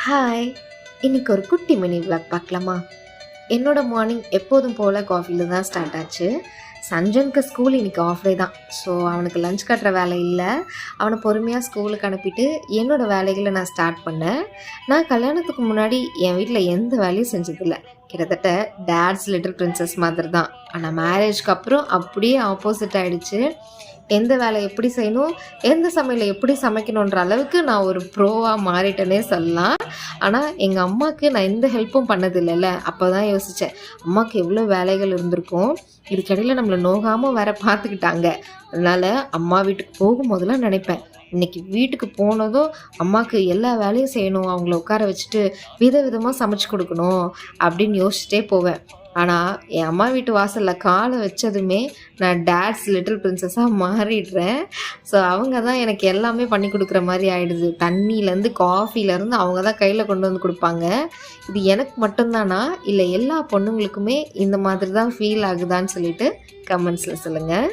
Hi! இன்னைக்கு ஒரு குட்டி மினி விளாக் பார்க்கலாமா? என்னோட மார்னிங் எப்போதும் போல் காஃபியில் தான் ஸ்டார்ட் ஆச்சு. சஞ்சனுக்கு ஸ்கூல் இன்றைக்கி ஆஃப் டே தான். ஸோ அவனுக்கு லஞ்ச் கட்டுற வேலை இல்லை. அவனை பொறுமையாக ஸ்கூலுக்கு அனுப்பிட்டு என்னோடய வேலைகளை நான் ஸ்டார்ட் பண்ணேன். நான் கல்யாணத்துக்கு முன்னாடி என் வீட்டில் எந்த வேலையும் செஞ்சதில்லை. கிட்டத்தட்ட டேட்ஸ் லிட்டில் பிரின்சஸ் மாதிரி தான். ஆனால் மேரேஜ்க்கு அப்புறம் அப்படியே ஆப்போசிட் ஆகிடுச்சு. எந்த வேலை எப்படி செய்யணும், எந்த சமையலை எப்படி சமைக்கணுன்ற அளவுக்கு நான் ஒரு ப்ரோவாக மாறிட்டேனே சொல்லலாம். ஆனால் எங்கள் அம்மாவுக்கு நான் எந்த ஹெல்ப்பும் பண்ணதில்லைல்ல. அப்போ தான் யோசித்தேன், அம்மாவுக்கு எவ்வளோ வேலைகள் இருந்திருக்கும், இதுக்கிடையில் நம்மளை நோகாமல் வேற பார்த்துக்கிட்டாங்க. அதனால் அம்மா வீட்டுக்கு போகும்போதெல்லாம் நினைப்பேன், இன்றைக்கி வீட்டுக்கு போனதும் அம்மாவுக்கு எல்லா வேலையும் செய்யணும், அவங்கள உட்கார வச்சுட்டு விதவிதமாக சமைச்சு கொடுக்கணும் அப்படின்னு யோசிச்சுட்டே போவேன். ஆனால் என் அம்மா வீட்டு வாசலில் காலை வச்சதுமே நான் டேட்ஸ் லிட்டில் பிரின்சஸாக மாறிடுறேன். ஸோ அவங்க தான் எனக்கு எல்லாமே பண்ணி கொடுக்குற மாதிரி ஆகிடுது. தண்ணியிலேருந்து காஃபிலேருந்து அவங்க தான் கையில் கொண்டு வந்து கொடுப்பாங்க. இது எனக்கு மட்டும்தானா, இல்லை எல்லா பொண்ணுங்களுக்குமே இந்த மாதிரி தான் ஃபீல் ஆகுதான்னு சொல்லிட்டு கமெண்ட்ஸில் சொல்லுங்கள்.